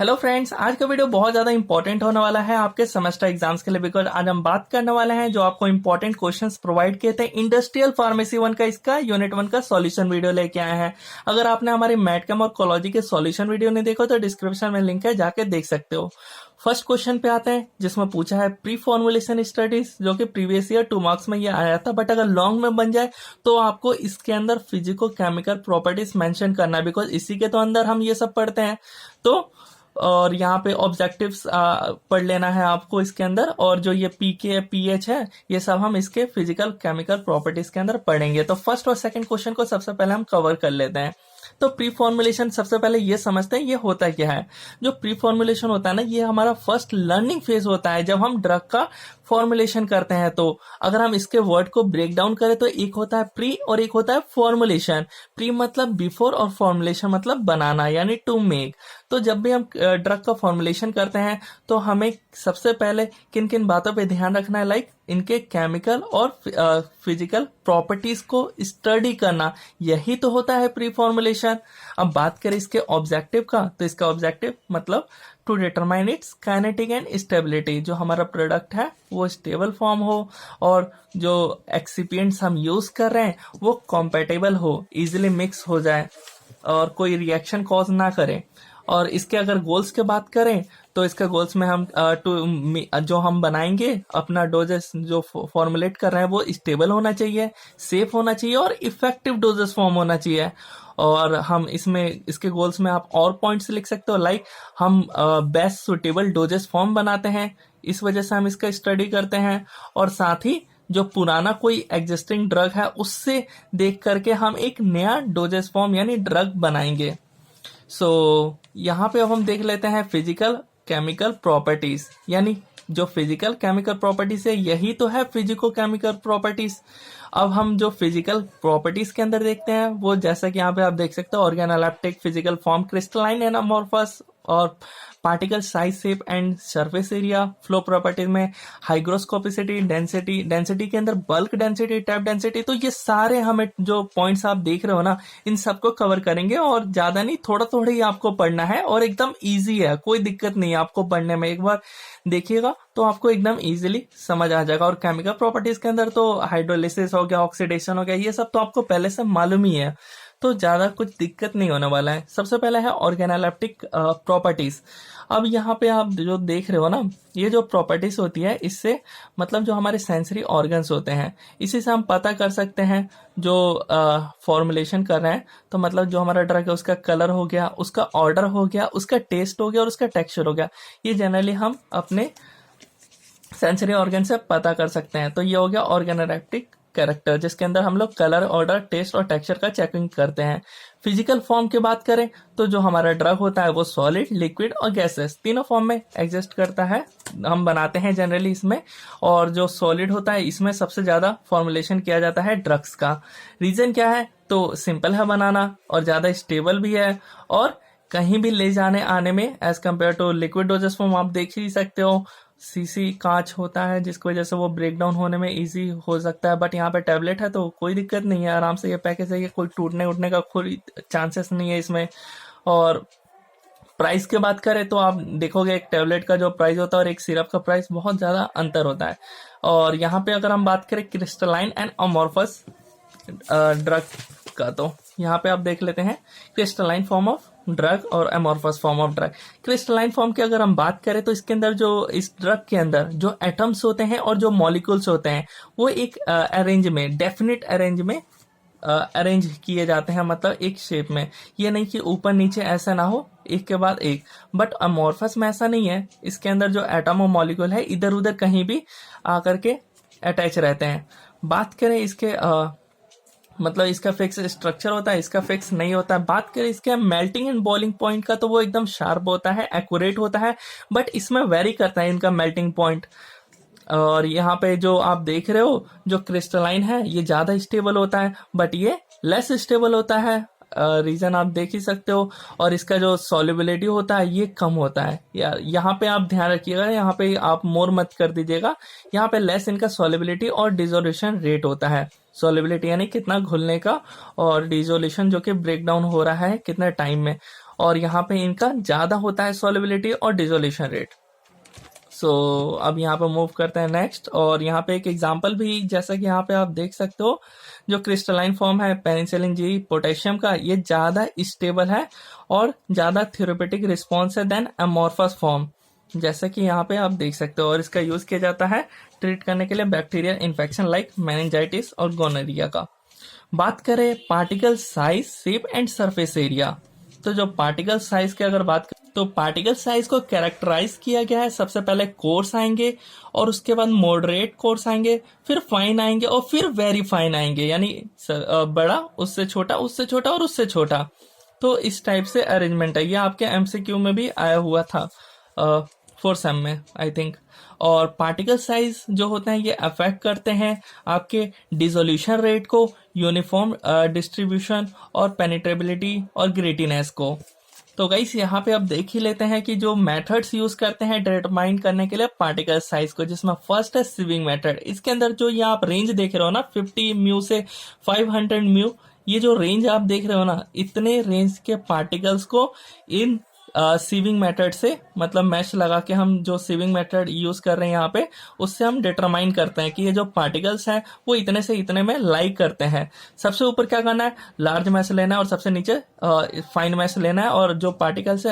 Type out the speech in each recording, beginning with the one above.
Hello friends, आज का video बहुत ज़्यादा इंपॉर्टेंट होने वाला है आपके सेमेस्टर एग्जाम्स के लिए। बिकॉज आज हम बात करने वाले हैं जो आपको इंपॉर्टेंट क्वेश्चंस प्रोवाइड किए थे इंडस्ट्रियल फार्मेसी 1 का, इसका यूनिट 1 का सॉल्यूशन वीडियो लेके आए हैं। अगर आपने हमारे मैथकम और कोलॉजी के सॉल्यूशन वीडियो नहीं देखो तो डिस्क्रिप्शन में लिंक है, जाके देख सकते हो। फर्स्ट क्वेश्चन पे आते हैं जिसमें पूछा है प्री फॉर्मुलेशन स्टडीज, जो कि प्रीवियस ईयर 2 मार्क्स में ये आया था। बट अगर लॉन्ग में बन जाए तो आपको इसके अंदर फिजिको केमिकल प्रॉपर्टीज मेंशन करना है, बिकॉज इसी के तो अंदर हम ये सब पढ़ते हैं। तो और यहाँ पे ऑब्जेक्टिव्स पढ़ लेना है आपको इसके अंदर, और जो ये पीके पीएच है ये सब हम इसके फिजिकल केमिकल प्रॉपर्टीज के अंदर पढ़ेंगे। तो फर्स्ट और सेकंड क्वेश्चन को सबसे पहले हम कवर कर लेते हैं। तो प्री फॉर्मुलेशन सबसे पहले ये समझते हैं ये होता क्या है। जो प्री फॉर्मुलेशन होता है ना, ये हमारा फर्स्ट लर्निंग फेज होता है जब हम ड्रग का फॉर्मुलेशन करते हैं। तो अगर हम इसके वर्ड को ब्रेक डाउन करें तो एक होता है प्री और एक होता है फॉर्मुलेशन। प्री मतलब बिफोर और फॉर्मुलेशन मतलब बनाना, यानी टू मेक। तो जब भी हम ड्रग का फॉर्मुलेशन करते हैं तो हमें सबसे पहले किन किन बातों पे ध्यान रखना है, लाइक इनके केमिकल और फिजिकल प्रॉपर्टीज को स्टडी करना, यही तो होता है प्री फॉर्मुलेशन। अब बात करें इसके ऑब्जेक्टिव का, तो इसका ऑब्जेक्टिव मतलब to determine its kinetic and stability. जो हमारा प्रोडक्ट है वो स्टेबल फॉर्म हो और जो एक्सिपिएंट्स हम यूज कर रहे हैं वो कॉम्पेटेबल हो, इजिली मिक्स हो जाए और कोई रिएक्शन कॉज ना करे। और इसके अगर गोल्स की बात करें तो इसके गोल्स में हम जो हम बनाएंगे अपना डोजेस जो फॉर्मुलेट कर रहे हैं वो स्टेबल होना चाहिए, सेफ होना चाहिए और इफेक्टिव डोजेस फॉर्म होना चाहिए। और हम इसमें इसके गोल्स में आप और पॉइंट्स लिख सकते हो, लाइक हम बेस्ट सुटेबल डोजेस फॉर्म बनाते हैं, इस वजह से हम इसका स्टडी करते हैं। और साथ ही जो पुराना कोई एग्जिस्टिंग ड्रग है उससे देख करके हम एक नया डोजेस फॉर्म यानी ड्रग बनाएंगे। यहाँ पे अब हम देख लेते हैं फिजिकल केमिकल प्रॉपर्टीज, यानी जो फिजिकल केमिकल प्रॉपर्टीज है यही तो है फिजिको केमिकल प्रॉपर्टीज। अब हम जो फिजिकल प्रॉपर्टीज के अंदर देखते हैं वो जैसा कि यहाँ पे आप देख सकते हो, organoleptic physical form, crystalline and amorphous, और particle size shape and surface area. Flow properties में हाइग्रोस्कोपिसिटी, डेंसिटी के अंदर बल्क डेंसिटी, टैप डेंसिटी। तो ये सारे हमें जो पॉइंट्स आप देख रहे हो ना, इन सबको कवर करेंगे और ज्यादा नहीं, थोड़ा थोड़ा ही आपको पढ़ना है और एकदम इजी है, कोई दिक्कत नहीं है आपको पढ़ने में। एक बार देखिएगा तो आपको एकदम इजीली समझ आ जाएगा। और केमिकल प्रॉपर्टीज के अंदर तो हाइड्रोलिसिस हो गया, ऑक्सीडेशन हो गया, ये सब तो आपको पहले से मालूम ही है, तो ज्यादा कुछ दिक्कत नहीं होने वाला है। सबसे पहले है ऑर्गेनोलेप्टिक प्रॉपर्टीज। अब यहाँ पे आप जो देख रहे हो ना, ये जो प्रॉपर्टीज होती है इससे मतलब जो हमारे सेंसरी ऑर्गन्स होते हैं इसी से हम पता कर सकते हैं जो फॉर्मुलेशन कर रहे हैं। तो मतलब जो हमारा ड्रग है उसका कलर हो गया, उसका ऑर्डर हो गया, उसका टेस्ट हो गया और उसका टेक्सचर हो गया, ये जनरली हम अपने सेंसरी ऑर्गन से पता कर सकते हैं। तो ये हो गया ऑर्गेनोलेप्टिक कैरेक्टर, जिसके अंदर हम लोग कलर, ऑर्डर, टेस्ट और टेक्सचर का चेकिंग करते हैं। फिजिकल फॉर्म की बात करें तो जो हमारा ड्रग होता है वो सॉलिड, लिक्विड और गैसेस तीनों फॉर्म में एग्जिस्ट करता है, हम बनाते हैं जनरली इसमें। और जो सॉलिड होता है इसमें सबसे ज्यादा फॉर्मुलेशन किया जाता है ड्रग्स का। रीजन क्या है, तो सिंपल है बनाना और ज्यादा स्टेबल भी है और कहीं भी ले जाने आने में as compare to liquid doses form आप देख ही सकते हो, सीसी कांच होता है जिसकी वजह से वो ब्रेक डाउन होने में इजी हो सकता है। बट यहाँ पे टैबलेट है तो कोई दिक्कत नहीं है, आराम से ये पैकेज है, ये कोई टूटने उठने का कोई चांसेस नहीं है इसमें। और प्राइस की बात करें तो आप देखोगे एक टैबलेट का जो प्राइस होता है और एक सिरप का प्राइस बहुत ज्यादा अंतर होता है। और यहाँ पे अगर हम बात करें क्रिस्टलाइन एंड अमोर्फस ड्रग का, तो यहाँ पे आप देख लेते हैं क्रिस्टलाइन फॉर्म ऑफ ड्रग और amorphous form of drug. Crystalline form की अगर हम बात करें तो इसके अंदर जो इस ड्रग के अंदर जो एटम्स होते हैं और जो मॉलिक्यूल्स होते हैं वो एक अरेंज में, डेफिनेट अरेंज में अरेंज किए जाते हैं, मतलब एक शेप में। ये नहीं कि ऊपर नीचे ऐसा ना हो एक के बाद एक। बट अमोर्फस में ऐसा नहीं है, इसके अंदर जो एटम और मॉलिक्यूल है इधर उधर कहीं भी आकर के अटैच रहते हैं। बात करें इसके मतलब इसका फिक्स स्ट्रक्चर होता है, इसका फिक्स नहीं होता है। बात करें इसके मेल्टिंग एंड बॉइलिंग पॉइंट का तो वो एकदम शार्प होता है, एक्यूरेट होता है, बट इसमें वेरी करता है इनका मेल्टिंग पॉइंट। और यहाँ पे जो आप देख रहे हो जो क्रिस्टलाइन है ये ज्यादा स्टेबल होता है बट ये लेस स्टेबल होता है, रीजन आप देख ही सकते हो। और इसका जो सॉल्युबिलिटी होता है ये कम होता है यार, यहाँ पे आप ध्यान रखिएगा, यहाँ पे आप मोर मत कर दीजिएगा, यहाँ पे लेस इनका सॉल्युबिलिटी और डिसोल्यूशन रेट होता है। सॉल्युबिलिटी यानी कितना घुलने का, और डिसोल्यूशन जो कि ब्रेक डाउन हो रहा है कितने टाइम में। और यहाँ पे इनका ज्यादा होता है सॉल्युबिलिटी और डिसोल्यूशन रेट। सो अब यहाँ पे मूव करते हैं नेक्स्ट, और यहाँ पे एक एग्जांपल भी, जैसा कि यहाँ पे आप देख सकते हो, जो क्रिस्टलाइन फॉर्म है पेनिसिलिन जी पोटेशियम का, ये ज्यादा स्टेबल है और ज्यादा थ्योरेपेटिक रिस्पॉन्स है देन अमॉर्फस फॉर्म, जैसा कि यहाँ पे आप देख सकते हो। और इसका यूज किया जाता है ट्रीट करने के लिए बैक्टीरियल इन्फेक्शन लाइक मेनिंजाइटिस और गोनोरिया का। बात करें particle size, shape and surface area, तो जो पार्टिकल साइज की अगर बात करें तो पार्टिकल साइज को कैरेक्टराइज किया गया है, सबसे पहले कोर्स आएंगे और उसके बाद मॉडरेट कोर्स आएंगे, फिर फाइन आएंगे और फिर वेरी फाइन आएंगे, यानी बड़ा, उससे छोटा, उससे छोटा और उससे छोटा। तो इस टाइप से अरेंजमेंट है। ये आपके एमसीक्यू में भी आया हुआ था 4 सेम में आई थिंक। और पार्टिकल साइज जो होते हैं ये अफेक्ट करते हैं आपके डिसोल्यूशन रेट को, यूनिफॉर्म डिस्ट्रीब्यूशन और पेनिट्रेबिलिटी और ग्रेटिनेस को। तो गाइस यहाँ पे अब देख ही लेते हैं कि जो मेथड्स यूज करते हैं डिटरमाइन करने के लिए पार्टिकल साइज को, जिसमें फर्स्ट है सिविंग मेथड। इसके अंदर जो ये आप रेंज देख रहे हो ना 50 म्यू से 500 म्यू, ये जो रेंज आप देख रहे हो ना, इतने रेंज के पार्टिकल्स को इन सीविंग मेथड से, मतलब मैश लगा के हम जो सीविंग मेथड यूज कर रहे हैं यहाँ पे, उससे हम डिटरमाइन करते हैं कि ये जो पार्टिकल्स हैं वो इतने से इतने में लाई करते हैं। सबसे ऊपर क्या करना है, लार्ज मैश लेना है और सबसे नीचे फाइन मैश लेना है, और जो पार्टिकल्स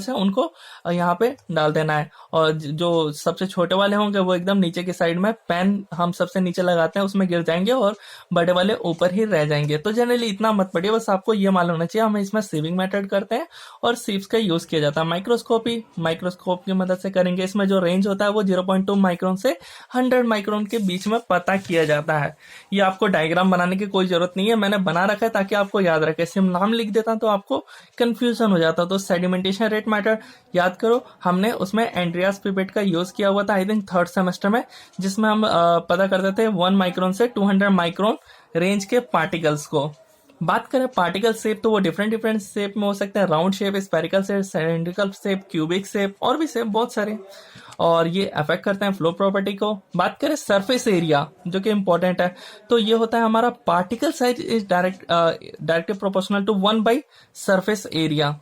है उनको यहाँ पे डाल देना है। और जो सबसे छोटे वाले होंगे वो एकदम नीचे की साइड में, पेन हम सबसे नीचे लगाते हैं उसमें गिर जाएंगे, और बड़े वाले ऊपर ही रह जाएंगे। तो जनरली इतना मत पड़िए, बस आपको ये मालूम होना चाहिए हम इसमें सीविंग मेथड करते हैं और सीव्स का यूज किया जाता है। माइक्रोस्कोप की मदद से करेंगे। इसमें जो रेंज होता है वो 0.2 माइक्रोन से 100 माइक्रोन के बीच में पता किया जाता है। ये आपको डायग्राम बनाने की कोई जरूरत नहीं है, मैंने बना रखा है ताकि आपको याद रखे। सिर्फ नाम लिख देता तो आपको कंफ्यूजन हो जाता। तो सेडिमेंटेशन रेट मैटर याद करो, हमने उसमें एंड्रियास पिपेट का यूज किया हुआ था आई थिंक 3rd सेमेस्टर में, जिसमें हम पता करते थे 1 माइक्रोन से 200 माइक्रोन रेंज के पार्टिकल्स को। बात करें पार्टिकल शेप, तो वो डिफरेंट शेप में हो सकते हैं, round shape, spherical shape, cylindrical shape, cubic shape और भी शेप बहुत सारे, और ये अफेक्ट करते हैं फ्लो प्रॉपर्टी को। बात करें सरफेस एरिया, जो कि इंपॉर्टेंट है, तो ये होता है हमारा particle size is directly proportional to 1 by surface area.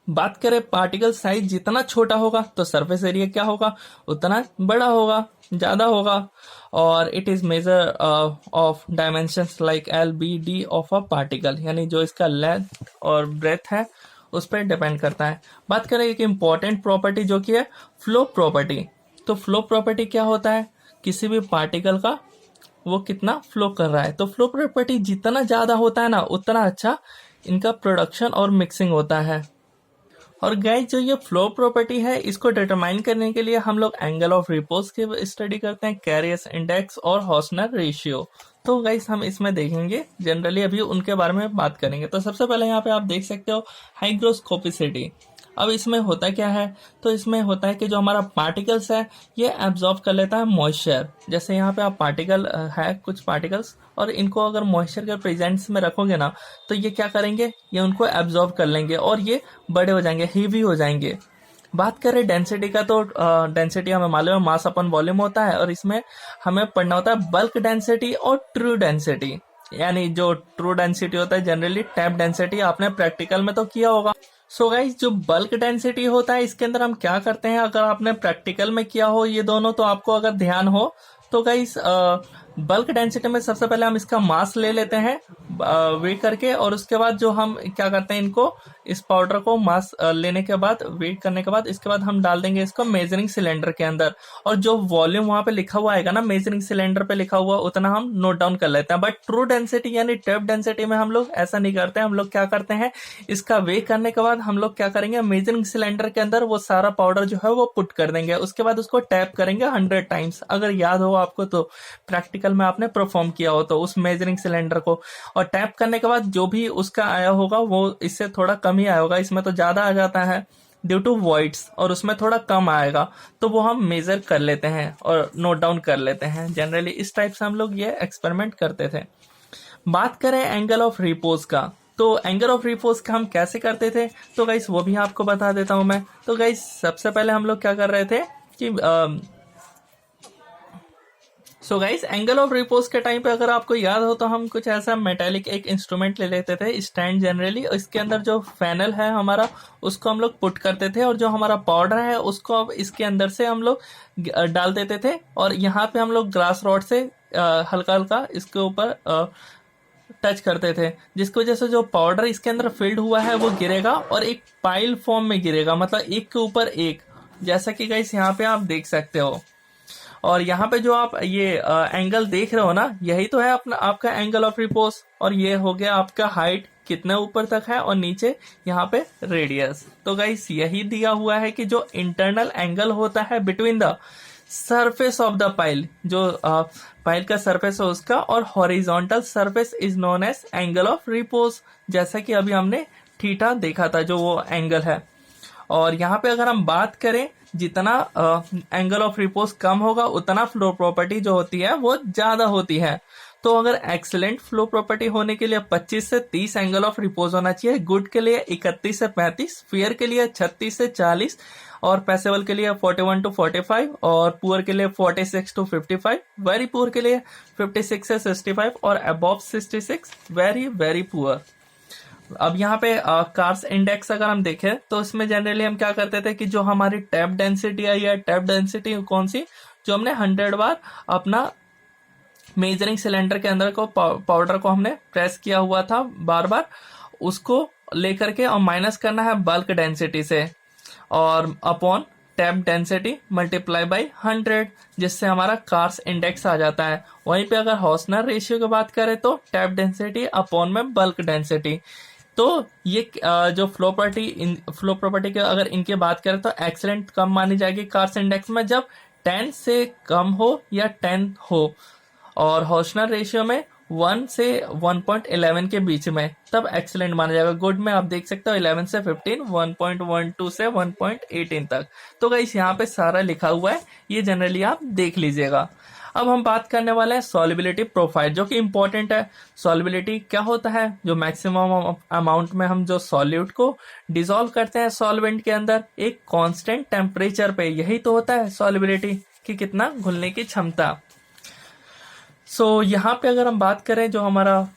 बात करें पार्टिकल साइज जितना छोटा होगा तो सरफेस एरिया क्या होगा, उतना बड़ा होगा, ज्यादा होगा। और it is measure of dimensions like LBD of a particle, यानी जो इसका लेंथ और ब्रेथ है उस पर डिपेंड करता है। बात करें एक इंपॉर्टेंट प्रॉपर्टी जो कि है फ्लो प्रॉपर्टी। तो फ्लो प्रॉपर्टी क्या होता है, किसी भी पार्टिकल का वो कितना फ्लो कर रहा है। तो फ्लो प्रॉपर्टी जितना ज्यादा होता है ना, उतना अच्छा इनका प्रोडक्शन और मिक्सिंग होता है। और गाइस जो ये फ्लो प्रॉपर्टी है, इसको डिटरमाइन करने के लिए हम लोग एंगल ऑफ रिपोज की स्टडी करते हैं, कैरियस इंडेक्स और हॉसनर रेशियो। तो गाइस हम इसमें देखेंगे, जनरली अभी उनके बारे में बात करेंगे। तो सबसे पहले यहाँ पे आप देख सकते हो हाइग्रोस्कोपिसिटी। अब इसमें होता क्या है, तो इसमें होता है कि जो हमारा पार्टिकल्स है ये एब्जॉर्ब कर लेता है मॉइस्चर। जैसे यहाँ पे आप पार्टिकल है, कुछ पार्टिकल्स, और इनको अगर मॉइस्चर के प्रेजेंस में रखोगे ना, तो ये क्या करेंगे, ये उनको एब्जॉर्ब कर लेंगे और ये बड़े हो जाएंगे, हेवी हो जाएंगे। बात करें डेंसिटी का, तो डेंसिटी हमें मालूम है मास अपन वॉल्यूम होता है, और इसमें हमें पढ़ना होता है बल्क डेंसिटी और ट्रू डेंसिटी। यानी जो ट्रू डेंसिटी होता है जनरली टैप डेंसिटी, आपने प्रैक्टिकल में तो किया होगा। सो गाइस जो बल्क डेंसिटी होता है, इसके अंदर हम क्या करते हैं, अगर आपने प्रैक्टिकल में किया हो ये दोनों, तो आपको अगर ध्यान हो तो गाइस बल्क डेंसिटी में सबसे पहले हम इसका मास ले लेते हैं वेट करके, और उसके बाद जो हम क्या करते हैं, इनको इस पाउडर को मास लेने के बाद, वेट करने के बाद, इसके बाद हम डाल देंगे इसको मेजरिंग सिलेंडर के अंदर, और जो वॉल्यूम वहां पे लिखा हुआ आएगा ना, मेजरिंग सिलेंडर पे लिखा हुआ, उतना हम नोट डाउन कर लेते हैं। बट ट्रू डेंसिटी यानी टेप डेंसिटी में हम लोग ऐसा नहीं करते हैं। हम लोग क्या करते हैं, इसका वेट करने के बाद हम लोग क्या करेंगे, मेजरिंग सिलेंडर के अंदर वो सारा पाउडर जो है वो पुट कर देंगे, उसके बाद उसको टैप करेंगे 100 टाइम्स। अगर याद हो आपको तो प्रैक्टिकल में आपने परफॉर्म किया हो तो उस मेजरिंग सिलेंडर को, और टैप करने के बाद जो भी उसका आया होगा वो इससे थोड़ा कम ही आया होगा, इसमें तो ज्यादा आ जाता है ड्यू टू वॉइड्स, और उसमें थोड़ा कम आएगा, तो वो हम मेजर कर लेते हैं और नोट डाउन कर लेते हैं। जनरली इस टाइप से हम लोग ये एक्सपेरिमेंट करते थे। बात करें एंगल ऑफ रिपोज का, तो एंगल ऑफ रिपोज का हम कैसे करते थे, तो गाइस वो भी आपको बता देता हूं मैं। तो गाइस सबसे पहले हम लोग क्या कर रहे थे कि so guys, angle of repose के टाइम पे अगर आपको याद हो तो हम कुछ ऐसा मेटेलिक एक इंस्ट्रूमेंट ले लेते थे, स्टैंड जनरली, इसके अंदर जो फैनल है हमारा उसको हम लोग पुट करते थे, और जो हमारा पाउडर है उसको अब इसके अंदर से हम लोग डाल देते थे, और यहाँ पे हम लोग ग्रास रॉड से हल्का हल्का इसके ऊपर टच करते थे, जिसकी वजह से जो पाउडर इसके अंदर फिल्ड हुआ है वो गिरेगा और एक पाइल फॉर्म में गिरेगा, मतलब एक के ऊपर एक, जैसा कि गाइस यहाँ पे आप देख सकते हो। और यहाँ पे जो आप ये एंगल देख रहे हो ना, यही तो है अपना आपका एंगल ऑफ रिपोज, और ये हो गया आपका हाइट कितने ऊपर तक है, और नीचे यहाँ पे रेडियस। तो गाइस यही दिया हुआ है कि जो इंटरनल एंगल होता है between the surface of the pile, जो पाइल का सरफेस है उसका, और horizontal surface is known as angle of repose, जैसा कि अभी हमने थीटा देखा था जो वो एंगल है। और यहाँ पे अगर हम बात करें, जितना एंगल ऑफ रिपोज कम होगा उतना फ्लो प्रॉपर्टी जो होती है वो ज्यादा होती है। तो अगर एक्सीलेंट फ्लो प्रॉपर्टी होने के लिए 25 से 30 एंगल ऑफ रिपोज होना चाहिए, गुड के लिए 31 से 35, फेयर के लिए 36 से 40, और पैसेबल के लिए 41 to 45, और पुअर के लिए 46 to 55, वेरी पुअर के लिए 56 से 65, और अबव 66 वेरी वेरी पुअर। अब यहाँ पे कार्स इंडेक्स अगर हम देखें तो इसमें जनरली हम क्या करते थे कि जो हमारी टैप डेंसिटी आई है, टैप डेंसिटी कौन सी, जो हमने 100 बार अपना मेजरिंग सिलेंडर के अंदर को पाउडर को हमने प्रेस किया हुआ था बार बार, उसको लेकर के और माइनस करना है बल्क डेंसिटी से, और upon tap density multiply by 100, जिससे हमारा कार्स इंडेक्स आ जाता है। वहीं पे अगर हॉसनर रेशियो की बात करें तो टैप डेंसिटी अपॉन में बल्क डेंसिटी। तो ये जो फ्लो प्रॉपर्टी के अगर इनकी बात करें तो एक्सीलेंट कम मानी जाएगी कार्स इंडेक्स में जब 10 से कम हो या 10 हो, और हॉसनर रेशियो में 1 से 1.11 के बीच में, तब एक्सीलेंट माना जाएगा। गुड में आप देख सकते हो 11 से 15, 1.12 से 1.18 तक। तो गाइस यहाँ पे सारा लिखा हुआ है, ये जनरली आप देख लीजिएगा। अब हम बात करने वाले हैं सॉल्युबिलिटी प्रोफाइल, जो कि इंपॉर्टेंट है। सॉल्युबिलिटी क्या होता है, जो मैक्सिमम अमाउंट में हम जो सॉल्यूट को डिसॉल्व करते हैं सॉल्वेंट के अंदर एक कांस्टेंट टेम्परेचर पे, यही तो होता है सॉल्युबिलिटी कि कितना घुलने की क्षमता। सो यहाँ पे अगर हम बात करें, जो हमारा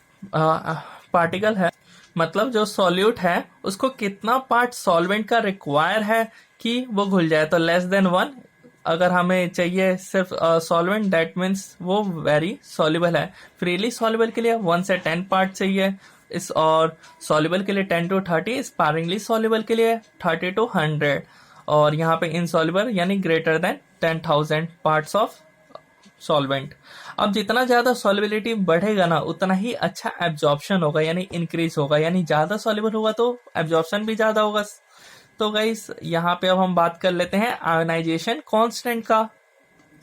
पार्टिकल है, मतलब जो सॉल्यूट है, उसको कितना पार्ट सॉल्वेंट का रिक्वायर है कि वो घुल जाए, तो लेस देन 1 अगर हमें चाहिए सिर्फ सॉल्वेंट, दैट मीन्स वो वेरी सॉल्युबल है। फ्रीली सॉल्युबल के लिए 1 से 10 पार्ट चाहिए इस, और सॉल्युबल के लिए 10 to 30, स्पारिंगली सॉल्युबल के लिए 30 to 100, और यहाँ पे इनसॉल्युबल यानी greater than 10,000 parts of solvent. अब जितना ज्यादा सॉल्युबिलिटी बढ़ेगा ना, उतना ही अच्छा एब्जॉर्प्शन होगा, यानी इंक्रीज होगा, यानी ज्यादा सॉल्युबल होगा तो एब्जॉर्प्शन भी ज्यादा होगा। तो गाइस यहाँ पे अब हम बात कर लेते हैं आयोनाइजेशन कांस्टेंट का,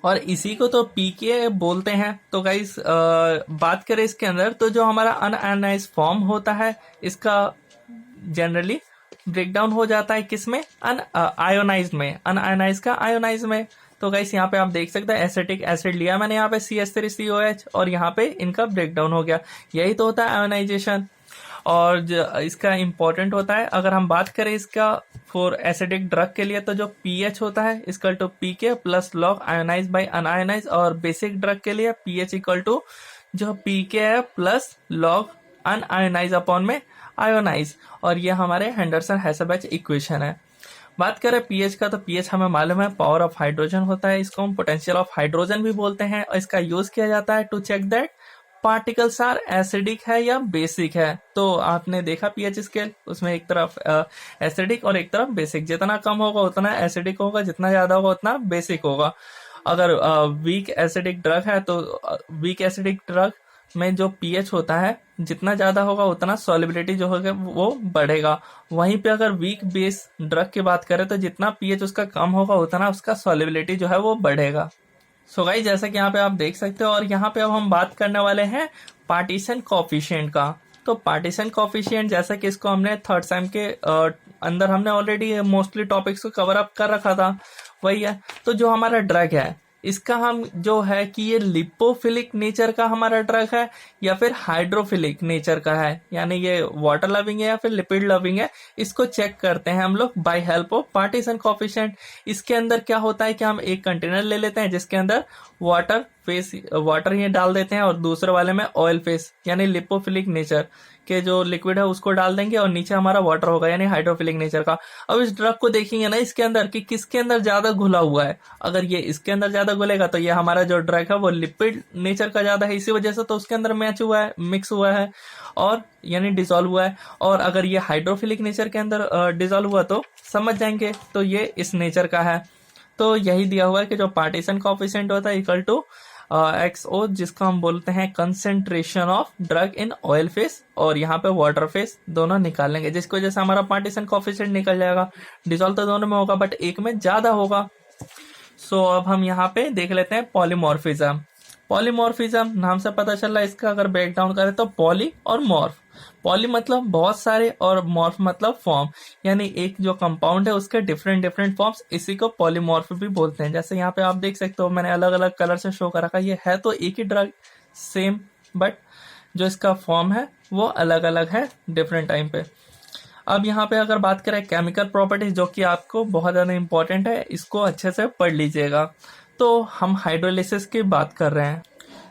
और इसी को तो पीके बोलते हैं। तो गाइस बात करें इसके अंदर, तो जो हमारा अनआयोनाइज फॉर्म होता है इसका जनरली ब्रेकडाउन हो जाता है किसमें, आयोनाइज में, अनआयोनाइज का आयोनाइज में। तो गाइस यहाँ पे आप देख सकते हैं एसिटिक एसिड लिया मैंने यहाँ पे CH3COH, और यहाँ पे इनका ब्रेकडाउन हो गया, यही तो होता है आयोनाइजेशन। और इसका इंपॉर्टेंट होता है, अगर हम बात करें इसका फॉर एसिडिक ड्रग के लिए, तो जो pH होता है equal to PK plus log ionize by unionize, और बेसिक ड्रग के लिए pH इक्वल टू जो PK है प्लस लॉग अनआयोनाइज अपॉन में आयोनाइज, और ये हमारे हेंडरसन हैसेबैच इक्वेशन है। बात करें pH का, तो pH हमें मालूम है पावर ऑफ हाइड्रोजन होता है, इसको हम पोटेंशियल ऑफ हाइड्रोजन भी बोलते हैं, और इसका यूज किया जाता है to check that particles are acidic है या बेसिक है। तो आपने देखा pH स्केल, उसमें एक तरफ एसिडिक और एक तरफ बेसिक, जितना कम होगा उतना एसिडिक होगा, जितना ज्यादा होगा उतना बेसिक होगा। अगर वीक एसिडिक ड्रग है तो वीक एसिडिक ड्रग में जो pH होता है जितना ज्यादा होगा उतना सॉल्युबिलिटी जो होगा वो बढ़ेगा। वहीं पे अगर वीक बेस ड्रग की बात करें तो जितना pH उसका कम होगा उतना उसका सॉल्युबिलिटी जो है वो बढ़ेगा। सो गाइस जैसा कि यहाँ पे आप देख सकते हो, और यहाँ पे अब हम बात करने वाले हैं पार्टीशन कोफिशिएंट का। तो पार्टीशन कोफिशिएंट जैसा कि इसको हमने थर्ड सेम के अंदर हमने ऑलरेडी मोस्टली टॉपिक्स को कवर अप कर रखा था, वही है। तो जो हमारा ड्रग है इसका हम जो है कि ये लिपोफिलिक नेचर का हमारा ड्रग है या फिर हाइड्रोफिलिक नेचर का है, यानी ये वाटर लविंग है या फिर लिपिड लविंग है, इसको चेक करते हैं हम लोग by help of partition coefficient. इसके अंदर क्या होता है कि हम एक कंटेनर ले लेते हैं जिसके अंदर वाटर ये डाल देते हैं और दूसरे वाले में ऑयल फेस यानी लिपोफिलिक नेचर के जो लिक्विड है उसको डाल देंगे और नीचे हमारा वाटर होगा यानी हाइड्रोफिलिक नेचर का। अब इस ड्रग को देखेंगे ना इसके अंदर कि किसके अंदर ज्यादा घुला हुआ है। अगर ये इसके अंदर ज्यादा घुलेगा तो ये हमारा जो ड्रग है वो लिपिड नेचर का ज्यादा है, इसी वजह से तो उसके अंदर मैच हुआ है, मिक्स हुआ है और यानी डिसॉल्व हुआ है। और अगर ये हाइड्रोफिलिक नेचर के अंदर डिसॉल्व हुआ तो समझ जाएंगे तो ये इस नेचर का है। तो यही दिया हुआ है कि जो पार्टीशन कोएफिशिएंट होता है इक्वल टू XO, जिसको हम बोलते हैं concentration of drug in oil face, और यहाँ पे वाटर फेस दोनों निकाल लेंगे जिसकी वजह से हमारा पार्टीशन कोएफिशिएंट निकल जाएगा। डिसॉल्व तो दोनों में होगा बट एक में ज्यादा होगा। सो अब हम यहाँ पे देख लेते हैं पॉलीमॉर्फिज्म। पॉलीमॉर्फिज्म नाम से पता चल रहा है इसका, अगर ब्रेक डाउन करें तो पॉली और मॉर्फ। पॉली मतलब बहुत सारे और मॉर्फ मतलब फॉर्म, यानी एक जो कंपाउंड है उसके डिफरेंट डिफरेंट फॉर्म्स, इसी को पॉलीमॉर्फ भी बोलते हैं। जैसे यहाँ पे आप देख सकते हो मैंने अलग अलग कलर से शो कर रखा है, ये है तो एक ही ड्रग सेम, बट जो इसका फॉर्म है वो अलग अलग है डिफरेंट टाइम पे। अब यहाँ पे अगर बात करें केमिकल प्रॉपर्टीज जो कि आपको बहुत ज्यादा इंपॉर्टेंट है, इसको अच्छे से पढ़ लीजिएगा। तो हम हाइड्रोलिसिस की बात कर रहे हैं।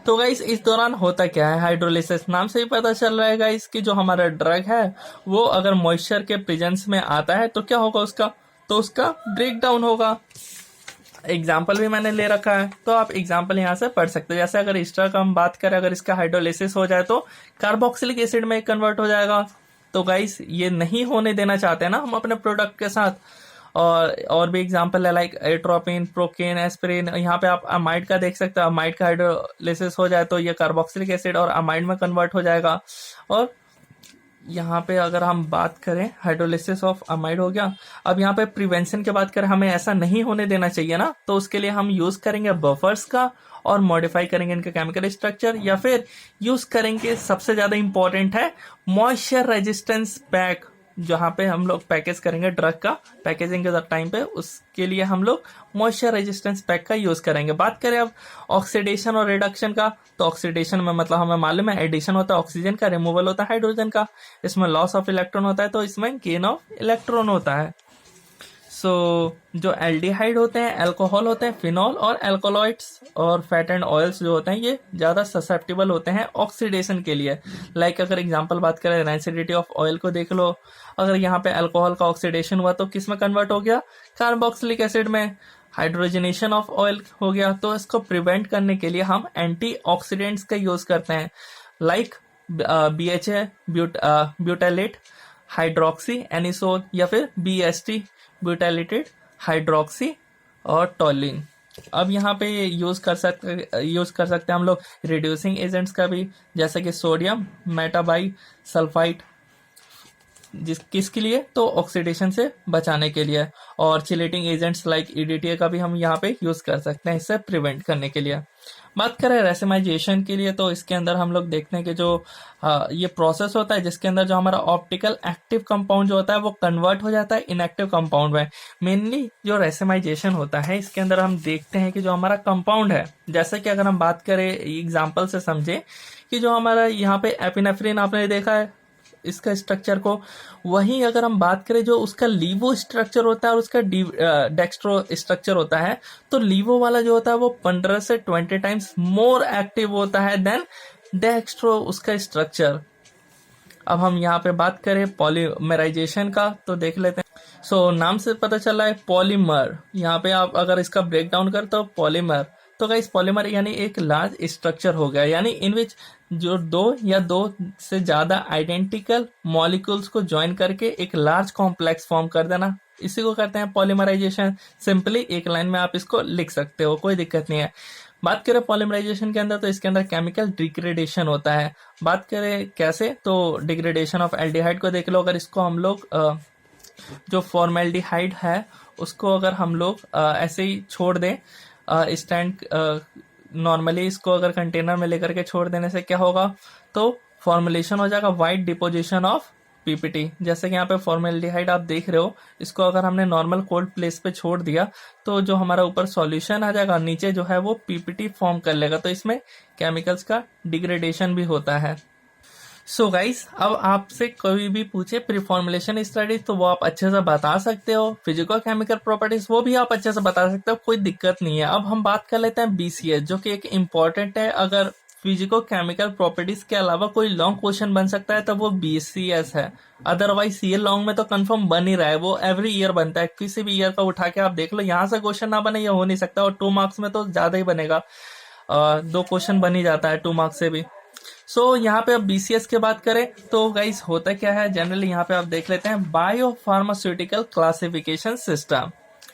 तो गाइस इस दौरान होता क्या है, हाइड्रोलिसिस नाम से ही पता चल रहा है गाइस कि जो हमारा ड्रग है वो अगर मॉइस्चर के प्रेजेंस में आता है तो क्या होगा उसका, तो उसका ब्रेक डाउन होगा। एग्जाम्पल भी मैंने ले रखा है तो आप एग्जाम्पल यहाँ से पढ़ सकते हैं। जैसे अगर इस ड्रग का हम बात करें, अगर इसका हाइड्रोलिसिस हो जाए तो कार्बोक्सिलिक एसिड में कन्वर्ट हो जाएगा। तो गाइस ये नहीं होने देना चाहते हैं ना हम अपने प्रोडक्ट के साथ। और भी एग्जांपल है लाइक एट्रोपिन, प्रोकेन, एस्पिरिन। यहाँ पे आप अमाइड का देख सकते हैं, अमाइड का हाइड्रोलिसिस हो जाए तो ये कार्बोक्सिलिक एसिड और अमाइड में कन्वर्ट हो जाएगा। और यहाँ पे अगर हम बात करें हाइड्रोलिसिस ऑफ अमाइड हो गया। अब यहाँ पे प्रिवेंशन की बात करें, हमें ऐसा नहीं होने देना चाहिए ना, तो उसके लिए हम यूज करेंगे बफर्स का और मॉडिफाई करेंगे इनका केमिकल स्ट्रक्चर, या फिर यूज करेंगे सबसे ज्यादा इंपॉर्टेंट है मॉइस्चर रेजिस्टेंस पैक, जहां पे हम लोग पैकेज करेंगे ड्रग का पैकेजिंग के टाइम पे, उसके लिए हम लोग मॉइस्चर रेजिस्टेंस पैक का यूज करेंगे। बात करें अब ऑक्सीडेशन और रिडक्शन का, तो ऑक्सीडेशन में मतलब हमें मालूम है एडिशन होता है ऑक्सीजन का, रिमूवल होता है हाइड्रोजन का, इसमें लॉस ऑफ इलेक्ट्रॉन होता है तो इसमें गेन ऑफ इलेक्ट्रॉन होता है। सो जो एल्डिहाइड होते हैं, अल्कोहल होते हैं, फिनॉल और अल्कोलॉइड्स और फैट एंड ऑयल्स जो होते हैं ये ज्यादा ससेप्टेबल होते हैं ऑक्सीडेशन के लिए। लाइक अगर एग्जांपल बात करें रेसिडिटी ऑफ ऑयल को देख लो, अगर यहाँ पे अल्कोहल का ऑक्सीडेशन हुआ तो किस में कन्वर्ट हो गया, कार्बोक्सिलिक एसिड में। हाइड्रोजनेशन ऑफ ऑयल हो गया, तो इसको प्रिवेंट करने के लिए हम एंटीऑक्सीडेंट्स का यूज करते हैं लाइक BHA ब्यूटाइलेट हाइड्रोक्सी एनिसोल, या फिर BST ब्यूटाइलेटेड हाइड्रोक्सी और टोलिन। अब यहाँ पे यूज कर सकते हैं हम लोग रिड्यूसिंग एजेंट्स का भी, जैसे कि सोडियम मेटाबाई सल्फाइड, किसके लिए, तो ऑक्सीडेशन से बचाने के लिए। और चिलेटिंग एजेंट्स लाइक EDTA का भी हम यहाँ पे यूज कर सकते हैं इससे प्रिवेंट करने के लिए। बात करें रेसिमाइजेशन के लिए, तो इसके अंदर हम लोग देखते हैं कि जो ये प्रोसेस होता है जिसके अंदर जो हमारा ऑप्टिकल एक्टिव कंपाउंड जो होता है वो कन्वर्ट हो जाता है इनएक्टिव कंपाउंड में। मेनली जो रेसिमाइजेशन होता है इसके अंदर हम देखते हैं कि जो हमारा कंपाउंड है, जैसे कि अगर हम बात करें एग्जाम्पल से समझे कि जो हमारा यहाँ पे एपिनेफ्रिन आपने देखा है इसका स्ट्रक्चर को, वहीं अगर हम बात करें जो उसका लीवो स्ट्रक्चर होता है और उसका डेक्स्ट्रो स्ट्रक्चर होता है, तो लीवो वाला जो होता है वो 15 से 20 टाइम्स मोर एक्टिव होता है देन डेक्स्ट्रो उसका स्ट्रक्चर। अब हम यहाँ पे बात करें पॉलीमराइजेशन का, तो देख लेते हैं। सो नाम से पता चला है पॉलीमर, यहाँ पे आप अगर इसका ब्रेक डाउन कर तो पॉलीमर, तो गाइस पॉलीमर यानी एक लार्ज स्ट्रक्चर हो गया, यानी इन विच जो दो या दो से ज्यादा आइडेंटिकल मॉलिक्यूल्स को ज्वाइन करके एक लार्ज कॉम्प्लेक्स फॉर्म कर देना, इसी को कहते हैं पॉलीमराइजेशन। सिंपली एक लाइन में आप इसको लिख सकते हो, कोई दिक्कत नहीं है। बात करें पॉलीमराइजेशन के अंदर, तो इसके अंदर केमिकल डिग्रेडेशन होता है। बात करें कैसे, तो डिग्रेडेशन ऑफ एल्डिहाइड को देख लो। अगर इसको हम लोग जो फॉर्मेल्डिहाइड है उसको अगर हम लोग ऐसे ही छोड़ दें स्टैंड, नॉर्मली इसको अगर कंटेनर में लेकर के छोड़ देने से क्या होगा, तो फॉर्मुलेशन हो जाएगा वाइट डिपोजिशन ऑफ पीपीटी। जैसे कि यहाँ पे फॉर्मेल्डिहाइड आप देख रहे हो, इसको अगर हमने नॉर्मल कोल्ड प्लेस पे छोड़ दिया तो जो हमारा ऊपर सॉल्यूशन आ जाएगा, नीचे जो है वो पीपीटी फॉर्म कर लेगा। तो इसमें केमिकल्स का डिग्रेडेशन भी होता है। सो गाइस, अब आपसे कोई भी पूछे प्री फॉर्मुलेशन स्टडीज तो वो आप अच्छे से बता सकते हो, फिजिको केमिकल प्रॉपर्टीज वो भी आप अच्छे से बता सकते हो, कोई दिक्कत नहीं है। अब हम बात कर लेते हैं बीसीएस, जो कि एक इम्पॉर्टेंट है। अगर फिजिको केमिकल प्रॉपर्टीज के अलावा कोई लॉन्ग क्वेश्चन बन सकता है तो वो बीसीएस है। अदरवाइज सीए लॉन्ग में तो कंफर्म बन ही रहा है, वो एवरी ईयर बनता है। किसी भी ईयर का उठा के आप देख लो, यहाँ से क्वेश्चन ना बने ये हो नहीं सकता। और 2 मार्क्स में तो ज्यादा ही बनेगा, 2 क्वेश्चन बन ही जाता है 2 मार्क्स से भी। सो यहाँ पे अब बीसीएस की बात करें तो गाइस होता क्या है, जनरली यहाँ पे आप देख लेते हैं बायो फार्मास्यूटिकल क्लासिफिकेशन सिस्टम।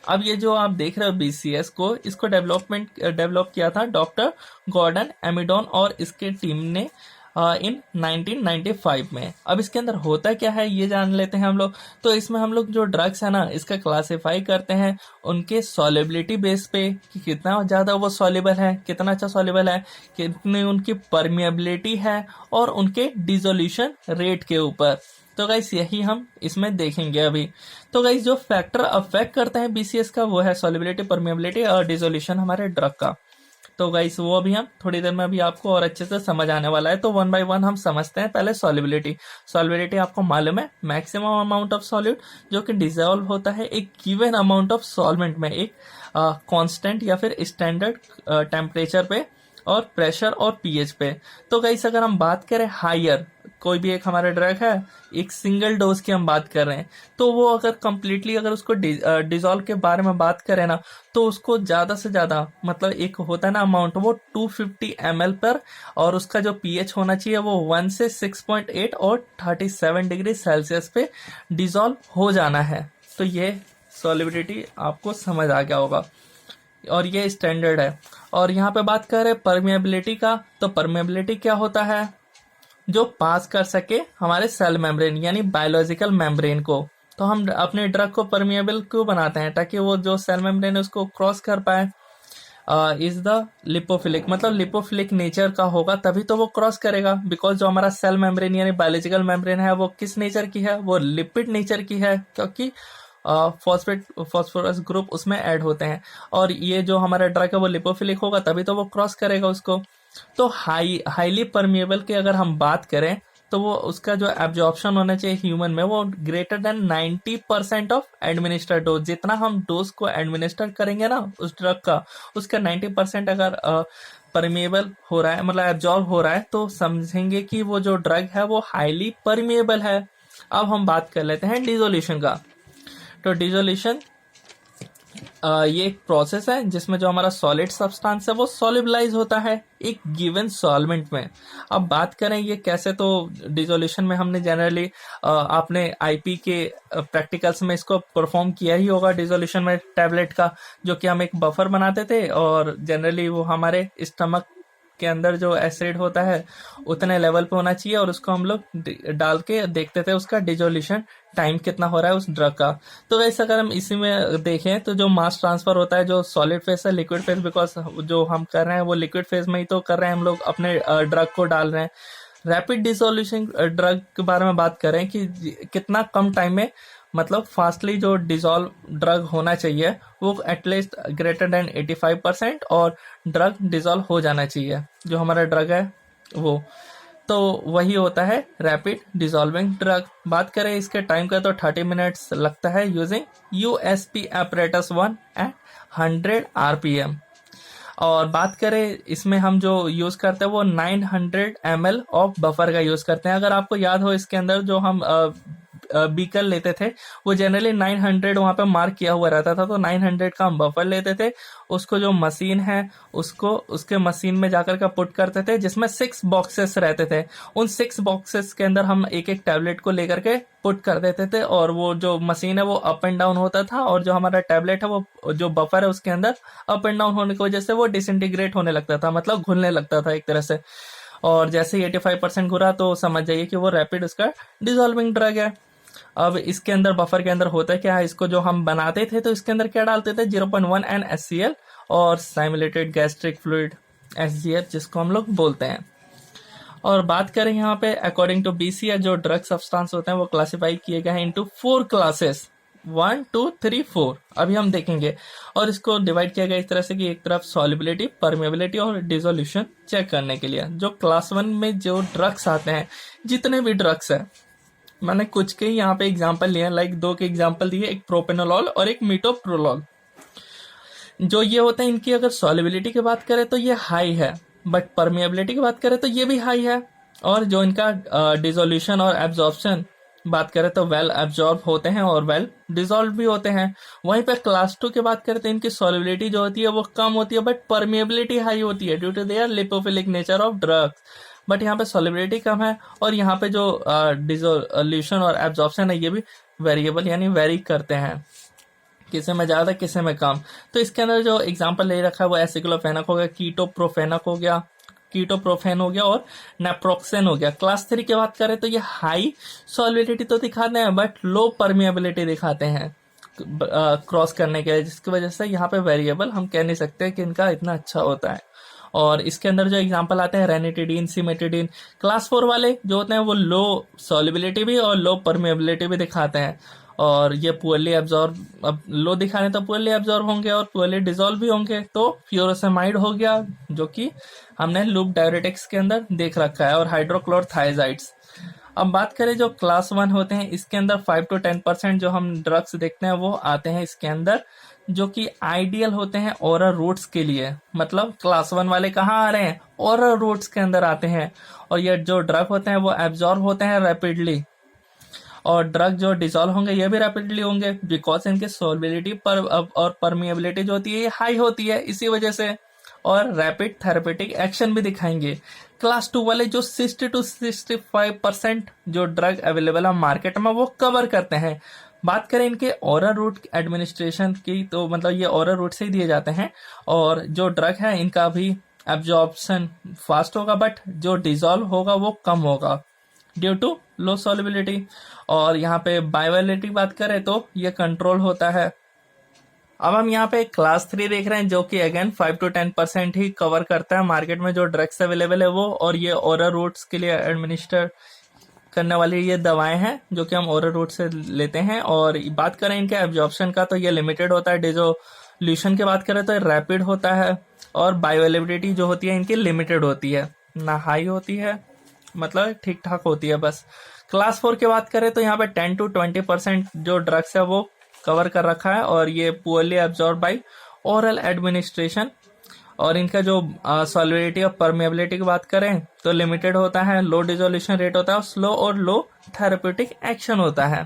अब ये जो आप देख रहे हो बीसीएस को, इसको डेवलप किया था डॉक्टर गॉर्डन एमिडॉन और इसके टीम ने इन 1995 में। अब इसके अंदर होता क्या है ये जान लेते हैं हम लोग। तो इसमें हम लोग जो ड्रग्स है ना, इसका क्लासिफाई करते हैं उनके सॉल्युबिलिटी बेस पे कि कितना ज्यादा वो सॉल्युबल है, कितना अच्छा सॉल्युबल है, कितनी उनकी परमिएबिलिटी है, और उनके डिसोल्यूशन रेट के ऊपर। तो गाइस यही हम इसमें देखेंगे अभी। तो गाइस जो फैक्टर अफेक्ट करते हैं बीसीएस का वो है सॉल्युबिलिटी, परमिएबिलिटी और डिसोल्यूशन हमारे ड्रग का। तो गाइस वो अभी हम थोड़ी देर में अभी आपको और अच्छे से समझ आने वाला है। तो 1 बाय 1 हम समझते हैं। पहले सॉल्युबिलिटी। सॉल्युबिलिटी आपको मालूम है मैक्सिमम अमाउंट ऑफ सॉल्यूट जो कि डिसॉल्व होता है एक गिवन अमाउंट ऑफ सॉल्वेंट में, एक कांस्टेंट या फिर स्टैंडर्ड टेम्परेचर पे और प्रेशर और पीएच पे। तो गाइस अगर हम बात करें हायर, कोई भी एक हमारा ड्रग है, एक सिंगल डोज की हम बात कर रहे हैं, तो वो अगर कंप्लीटली अगर उसको डिसॉल्व के बारे में बात करें ना, तो उसको ज्यादा से ज्यादा मतलब एक होता है ना अमाउंट, वो 250 ml पर, और उसका जो पीएच होना चाहिए वो 1 से 6.8 और 37 डिग्री सेल्सियस पे डिसॉल्व हो जाना है। तो ये सॉल्युबिलिटी आपको समझ आ गया होगा और ये स्टैंडर्ड है। और यहाँ पे बात करें परमिएबिलिटी का, तो परमिएबिलिटी क्या होता है, जो पास कर सके हमारे सेल मेम्ब्रेन यानी बायोलॉजिकल मेम्ब्रेन को। तो हम अपने ड्रग को परमिएबल क्यों बनाते हैं, ताकि वो जो सेल मेम्ब्रेन है उसको क्रॉस कर पाए। इज द लिपोफिलिक, मतलब लिपोफिलिक नेचर का होगा तभी तो वो क्रॉस करेगा। बिकॉज जो हमारा सेल मेम्ब्रेन यानी बायोलॉजिकल मेम्ब्रेन है वो किस नेचर की है, वो लिपिड नेचर की है, क्योंकि फॉस्फोरस ग्रुप उसमें ऐड होते हैं। और ये जो हमारा ड्रग है वो लिपोफिलिक होगा तभी तो वो क्रॉस करेगा उसको। तो हाईली परमिएबल की अगर हम बात करें तो वो उसका जो एब्जॉर्प्शन होना चाहिए ह्यूमन में वो greater than 90% of administer dose. जितना हम डोज को एडमिनिस्टर करेंगे ना उस ड्रग का, उसका 90% अगर परमिएबल हो रहा है, मतलब एब्जॉर्ब हो रहा है, तो समझेंगे कि वो जो ड्रग है वो हाईली परमिएबल है। अब हम बात कर लेते हैं डिसोल्यूशन का। तो डिसोल्यूशन ये एक प्रोसेस है जिसमें जो हमारा सॉलिड सब्सटेंस है वो सॉल्युबलाइज होता है एक गिवन सॉल्वेंट में। अब बात करें ये कैसे, तो डिसोल्यूशन में हमने जनरली आपने आईपी के प्रैक्टिकल्स में इसको परफॉर्म किया ही होगा डिसोल्यूशन में टैबलेट का, जो कि हम एक बफर बनाते थे और जनरली वो हमारे स्टमक के अंदर जो एसिड होता है उतने लेवल पे होना चाहिए और उसको हम लोग डाल के देखते थे उसका डिसोल्यूशन टाइम कितना हो रहा है उस ड्रग का। तो वैसे अगर हम इसी में देखें तो जो मास ट्रांसफर होता है जो सॉलिड फेज से लिक्विड फेज, बिकॉज जो हम कर रहे हैं वो लिक्विड फेज में ही तो कर रहे हैं, हम लोग अपने ड्रग को डाल रहे हैं। रैपिड डिसोल्यूशन ड्रग के बारे में बात करें कि कितना कम टाइम में, मतलब फास्टली जो डिसॉल्व ड्रग होना चाहिए वो एटलीस्ट ग्रेटर देन 85% और ड्रग डिसॉल्व हो जाना चाहिए जो हमारा ड्रग है वो। तो वही होता है रैपिड डिसॉल्विंग ड्रग। बात करें इसके टाइम का तो 30 मिनट्स लगता है using USP apparatus 1 at 100 RPM। और बात करें इसमें हम जो यूज करते हैं वो 900 ml ऑफ बफर का यूज करते हैं। अगर आपको याद हो इसके अंदर जो हम बीकर लेते थे वो जनरली 900 वहां पे मार्क किया हुआ रहता था, तो 900 का हम बफर लेते थे, उसको जो मशीन है उसको उसके मशीन में जाकर के पुट करते थे जिसमें 6 बॉक्सेस रहते थे। उन 6 बॉक्सेस के अंदर हम एक एक टैबलेट को लेकर के पुट कर देते थे और वो जो मशीन है वो अप एंड डाउन होता था और जो हमारा टैबलेट है वो जो बफर है उसके अंदर अप एंड डाउन होने की वजह से वो डिसइंटीग्रेट होने लगता था, मतलब घुलने लगता था एक तरह से। और जैसे ही 85% घुरा तो समझ जाइए कि वो रैपिड उसका डिसॉल्विंग ड्रग है। अब इसके अंदर बफर के अंदर होता है क्या है, इसको जो हम बनाते थे तो इसके अंदर क्या डालते थे 0.1 NaCl और साइमुलेटेड गैस्ट्रिक फ्लूइड SGF जिसको हम लोग बोलते हैं। और बात करें यहाँ पे अकॉर्डिंग टू बीसीएस जो ड्रग सब्सटेंस होते हैं वो क्लासिफाई किए गए हैं इनटू 4 क्लासेस, 1 2 3 4 अभी हम देखेंगे। और इसको डिवाइड किया गया इस तरह से कि एक तरफ सॉल्युबिलिटी, परमेबिलिटी और डिसोल्यूशन चेक करने के लिए। जो क्लास 1 में जो ड्रग्स आते हैं, जितने भी ड्रग्स है, मैंने कुछ के यहाँ पे एग्जांपल लिए, लाइक 2 के एग्जांपल दिए, एक प्रोपेनोलॉल और एक मिटोप्रोलॉल। जो ये होते हैं इनकी अगर सॉल्युबिलिटी की बात करें तो ये हाई है, बट परमेबिलिटी की बात करें तो ये भी हाई है। और जो इनका डिसोल्यूशन और एब्जॉर्प्शन बात करें तो वेल एब्जॉर्ब होते हैं और वेल डिसॉल्व भी होते हैं। वहीं पे क्लास 2 की बात करें तो इनकी सॉल्युबिलिटी जो होती है वो कम होती है, बट परमेबिलिटी हाई होती है due to their lipophilic nature of drugs. But यहाँ पे सॉल्युबिलिटी कम है, और यहाँ पे जो डिसोल्यूशन और एब्जॉर्प्शन है ये भी वेरिएबल यानी वेरी करते हैं, किसी में ज्यादा किसी में कम। तो इसके अंदर जो एग्जांपल ले रखा है वो एसिक्लोफेनक हो गया, कीटोप्रोफेनक हो गया, कीटोप्रोफेन हो गया और नेप्रोक्सेन हो गया। क्लास 3 की बात करें तो ये हाई सॉल्युबिलिटी तो दिखाते हैं बट लो परमिएबिलिटी दिखाते हैं क्रॉस करने के लिए, जिसकी वजह से यहाँ पे वेरिएबल हम कह नहीं सकते कि इनका इतना अच्छा होता है। और इसके अंदर जो एग्जांपल आते हैं रेनिटिडीन, सिमेटिडीन, क्लास 4 वाले जो होते हैं वो लो सॉल्युबिलिटी भी और लो परमेबिलिटी भी दिखाते हैं। और ये पुअरली एब्जॉर्ब, अब लो दिखा रहे हैं तो पुअरली एब्जॉर्ब होंगे और पुअरली डिसॉल्व भी होंगे। तो फ्यूरोसेमाइड हो गया जो कि हमने लूप डायरेटिक्स के अंदर देख रखा है, और हाइड्रोक्लोरथाइजाइड्स। अब बात करें जो क्लास 1 होते हैं इसके अंदर 5 to 10% जो हम ड्रग्स देखते हैं वो आते हैं इसके अंदर, जो कि आइडियल होते हैं ओरल रूट्स के लिए। मतलब क्लास 1 वाले कहाँ आ रहे हैं, ओरल रूट्स के अंदर आते हैं। और ये जो ड्रग होते हैं वो एब्जॉर्ब होते हैं रैपिडली, और ड्रग जो डिसॉल्व होंगे ये भी रैपिडली होंगे, बिकॉज इनकी सॉल्युबिलिटी पर और परमिएबिलिटी जो होती है ये हाई होती है इसी वजह से। और रैपिड थेरेपेटिक एक्शन भी दिखाएंगे। क्लास 2 वाले जो 60 to 65% जो ड्रग अवेलेबल है मार्केट में वो कवर करते हैं। बात करें इनके ओरल रूट एडमिनिस्ट्रेशन की तो मतलब ये ओरल रूट से ही दिए जाते हैं, और जो ड्रग है इनका भी एब्जॉर्प्शन फास्ट होगा बट जो डिसॉल्व होगा वो कम होगा ड्यू टू लो सॉल्युबिलिटी। और यहाँ पे बायोअवेलेबिलिटी बात करें तो ये कंट्रोल होता है। अब हम यहाँ पे क्लास 3 देख रहे हैं जो कि अगेन 5 to 10% ही कवर करता है मार्केट में जो ड्रग्स अवेलेबल है वो, और ये ओरल रूट्स के लिए एडमिनिस्टर करने वाली ये दवाएं हैं जो कि हम ओरल रूट से लेते हैं। और बात करें इनके एब्जॉर्प्शन का तो ये लिमिटेड होता है, डिसोल्यूशन की बात करें तो रैपिड होता है, और बायोअवेलेबिलिटी जो होती है इनकी लिमिटेड होती है, ना हाई होती है, मतलब ठीक ठाक होती है बस। क्लास 4 की बात करें तो यहाँ पे 10 to 20% जो ड्रग्स है वो कवर कर रखा है, और ये poorly absorb by oral administration. और इनका जो सॉल्युबिलिटी और परमेबिलिटी की बात करें तो लिमिटेड होता है, लो डिसोल्यूशन रेट होता है, और स्लो और लो थेरेप्यूटिक एक्शन होता है।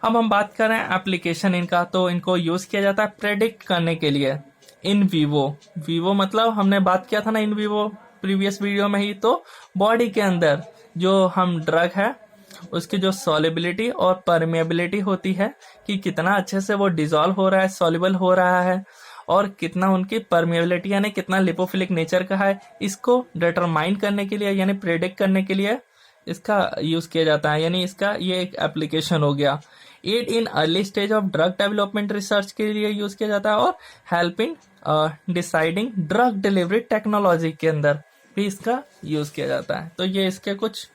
अब हम बात करें एप्लीकेशन इनका, तो इनको यूज किया जाता है प्रेडिक्ट करने के लिए इन वीवो। वीवो मतलब हमने बात किया था ना इन वीवो प्रीवियस वीडियो में ही, तो बॉडी के अंदर जो हम ड्रग है उसकी जो सॉल्युबिलिटी और परमेबिलिटी होती है कि कितना अच्छे से वो डिसॉल्व हो रहा है, सॉल्युबल हो रहा है, और कितना उनकी परमेबिलिटी यानी कितना लिपोफिलिक नेचर का है, इसको डिटरमाइन करने के लिए यानी प्रेडिक्ट करने के लिए इसका यूज किया जाता है। यानी इसका ये एक एप्लीकेशन हो गया। Aid in early stage of drug development research के लिए यूज किया जाता है, और help in deciding drug delivery technology के अंदर भी इसका यूज किया जाता है। तो ये इसके कुछ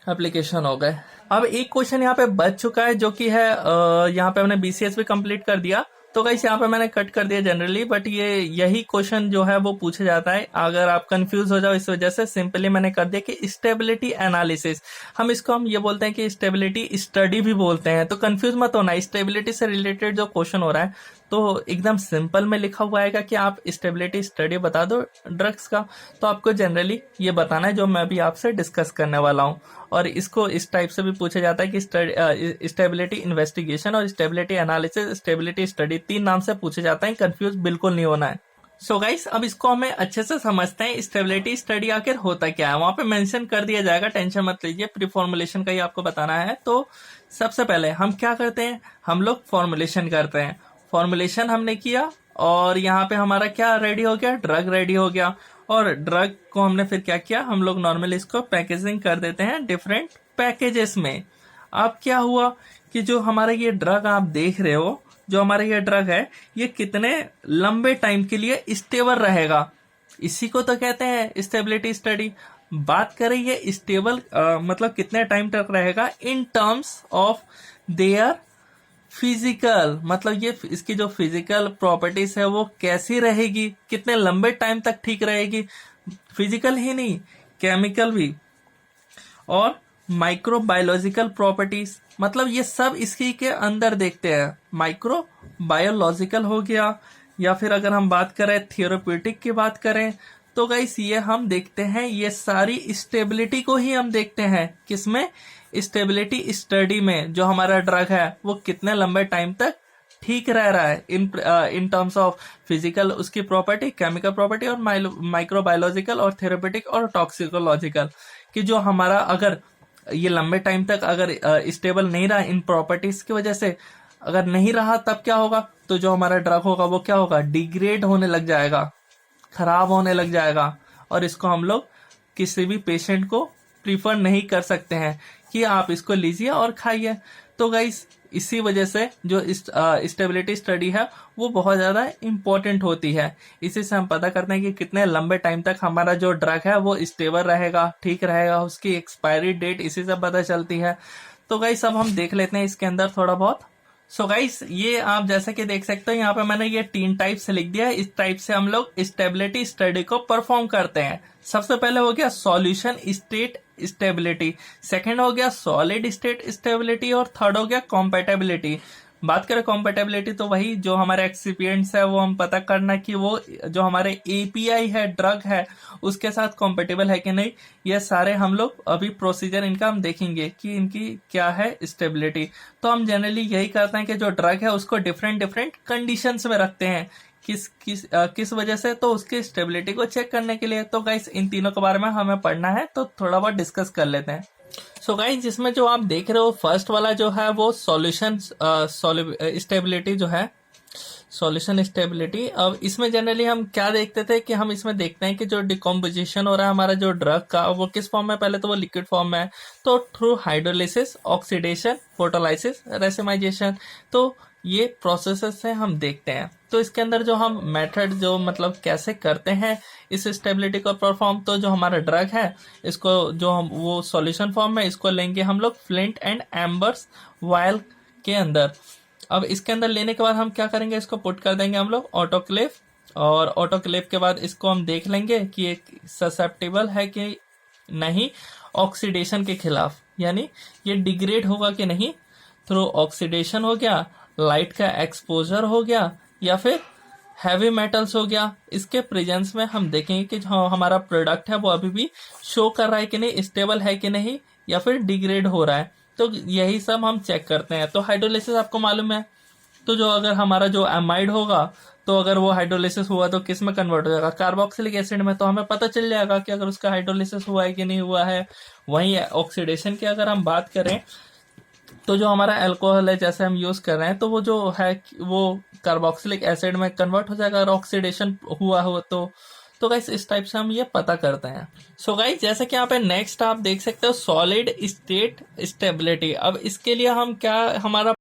एप्लीकेशन हो गए। अब एक क्वेश्चन यहाँ पे बच चुका है जो कि है यहाँ पे हमने बीसीएस भी कंप्लीट कर दिया, तो गाइस यहाँ पे मैंने कट कर दिया जनरली, बट ये यही क्वेश्चन जो है वो पूछा जाता है अगर आप कंफ्यूज हो जाओ इस वजह से। सिंपली मैंने कर दिया कि स्टेबिलिटी एनालिसिस, हम ये बोलते हैं कि स्टेबिलिटी स्टडी भी बोलते हैं, तो कंफ्यूज मत होना। स्टेबिलिटी से रिलेटेड जो क्वेश्चन हो रहा है तो एकदम सिंपल में लिखा हुआ आएगा कि आप स्टेबिलिटी स्टडी बता दो ड्रग्स का, तो आपको जनरली ये बताना है जो मैं भी आपसे डिस्कस करने वाला हूँ। और इसको इस टाइप से भी पूछा जाता है कि स्टेबिलिटी इन्वेस्टिगेशन और स्टेबिलिटी एनालिसिस, स्टेबिलिटी स्टडी 3 नाम से पूछे जाते हैं, कंफ्यूज बिल्कुल नहीं होना है। सो गाइस अब इसको हमें अच्छे से समझते हैं स्टेबिलिटी स्टडी आखिर होता क्या है। वहां पे मेंशन कर दिया जाएगा, टेंशन मत लीजिए, प्री फॉर्मुलेशन का ही आपको बताना है। तो सबसे पहले हम क्या करते हैं, हम लोग फॉर्मुलेशन करते हैं। फॉर्मुलेशन हमने किया और यहाँ पे हमारा क्या रेडी हो गया, ड्रग रेडी हो गया। और ड्रग को हमने फिर क्या किया, हम लोग नॉर्मली इसको पैकेजिंग कर देते हैं डिफरेंट पैकेजेस में। अब क्या हुआ कि जो हमारा ये ड्रग आप देख रहे हो, जो हमारा ये ड्रग है ये कितने लंबे टाइम के लिए स्टेबल रहेगा, इसी को तो कहते हैं स्टेबिलिटी स्टडी। बात करें ये स्टेबल मतलब कितने टाइम तक रहेगा in terms of their physical, मतलब ये इसकी जो फिजिकल प्रॉपर्टीज है वो कैसी रहेगी, कितने लंबे टाइम तक ठीक रहेगी। फिजिकल ही नहीं, केमिकल भी, और माइक्रोबायोलॉजिकल प्रॉपर्टीज, मतलब ये सब इसकी के अंदर देखते हैं। माइक्रोबायोलॉजिकल हो गया, या फिर अगर हम बात करें थेरेप्यूटिक की बात करें तो गाइस ये हम देखते हैं, ये सारी स्टेबिलिटी को ही हम देखते हैं। किसमें? स्टेबिलिटी स्टडी में। जो हमारा ड्रग है वो कितने लंबे टाइम तक ठीक रह रहा है इन टर्म्स ऑफ फिजिकल उसकी प्रॉपर्टी, केमिकल प्रॉपर्टी, और माइक्रोबायोलॉजिकल और थेरेपेटिक और टॉक्सिकोलॉजिकल, कि जो हमारा अगर ये लंबे टाइम तक अगर स्टेबल नहीं रहा इन प्रॉपर्टीज की वजह से, अगर नहीं रहा तब क्या होगा, तो जो हमारा ड्रग होगा वो क्या होगा, डिग्रेड होने लग जाएगा, खराब होने लग जाएगा। और इसको हम लोग किसी भी पेशेंट को प्रीफर नहीं कर सकते हैं कि आप इसको लीजिए और खाइए। तो गाइस इसी वजह से जो स्टेबिलिटी स्टडी है वो बहुत ज़्यादा इम्पोर्टेंट होती है। इसी से हम पता करते हैं कि कितने लंबे टाइम तक हमारा जो ड्रग है वो स्टेबल रहेगा, ठीक रहेगा, उसकी एक्सपायरी डेट इसी से पता चलती है। तो गाइस अब हम देख लेते हैं इसके अंदर थोड़ा बहुत। सो गाइस ये आप जैसे कि देख सकते हो यहाँ पे मैंने ये 3 टाइप से लिख दिया है। इस टाइप से हम लोग स्टेबिलिटी स्टडी को परफॉर्म करते हैं। सबसे पहले हो गया सॉल्यूशन स्टेट स्टेबिलिटी, सेकंड हो गया सॉलिड स्टेट स्टेबिलिटी, और थर्ड हो गया कॉम्पेटेबिलिटी। बात करें कॉम्पेटेबिलिटी तो वही जो हमारे एक्सिपिएंट्स है वो हम पता करना कि वो जो हमारे एपीआई है, ड्रग है, उसके साथ कॉम्पेटेबल है कि नहीं। ये सारे हम लोग अभी प्रोसीजर इनका हम देखेंगे कि इनकी क्या है स्टेबिलिटी। तो हम जनरली यही करते हैं कि जो ड्रग है उसको डिफरेंट डिफरेंट कंडीशंस में रखते हैं। किस वजह से, तो उसकी स्टेबिलिटी को चेक करने के लिए। तो गाइस इन तीनों के बारे में हमें पढ़ना है, तो थोड़ा बहुत डिस्कस कर लेते हैं। सो गाइस जिसमें जो आप देख रहे हो फर्स्ट वाला जो है वो सॉल्यूशन स्टेबिलिटी जो है, सॉल्यूशन स्टेबिलिटी। अब इसमें जनरली हम क्या देखते थे कि हम इसमें देखते हैं कि जो डिकम्पोजिशन हो रहा है हमारा जो ड्रग का, वो किस फॉर्म में, पहले तो वो लिक्विड फॉर्म में है, तो through hydrolysis, oxidation, photolysis, racemisation, तो ये प्रोसेसेस से हम देखते हैं। तो इसके अंदर जो हम मेथड जो मतलब कैसे करते हैं इस स्टेबिलिटी को परफॉर्म, तो जो हमारा ड्रग है इसको जो हम वो सॉल्यूशन फॉर्म में इसको लेंगे हम लोग फ्लिंट एंड एम्बर्स वायल के अंदर। अब इसके अंदर लेने के बाद हम क्या करेंगे, इसको पुट कर देंगे हम लोग ऑटोक्लेव, और ऑटोक्लेव के बाद इसको हम देख लेंगे कि ये ससेप्टेबल है कि नहीं ऑक्सीडेशन के खिलाफ, यानी ये डिग्रेड होगा कि नहीं थ्रू ऑक्सीडेशन हो गया, लाइट का एक्सपोजर हो गया, या फिर हैवी मेटल्स हो गया। इसके प्रेजेंस में हम देखेंगे कि जो हमारा प्रोडक्ट है वो अभी भी शो कर रहा है कि नहीं, स्टेबल है कि नहीं, या फिर डिग्रेड हो रहा है। तो यही सब हम चेक करते हैं। तो हाइड्रोलिसिस आपको मालूम है, तो जो अगर हमारा जो एमाइड होगा, तो अगर वो हाइड्रोलिसिस हुआ तो किस में कन्वर्ट हो जाएगा, कार्बोक्सिलिक एसिड में। तो हमें पता चल जाएगा कि अगर उसका हाइड्रोलिसिस हुआ है कि नहीं हुआ है। वहीं ऑक्सीडेशन की अगर हम बात करें तो जो हमारा अल्कोहल है जैसे हम यूज कर रहे हैं, तो वो जो है वो कार्बोक्सिलिक एसिड में कन्वर्ट हो जाएगा अगर ऑक्सीडेशन हुआ हो तो गाइस इस टाइप से हम ये पता करते हैं। सो गाइस जैसे कि यहाँ पे नेक्स्ट आप देख सकते हो सॉलिड स्टेट स्टेबिलिटी। अब इसके लिए हम क्या, हमारा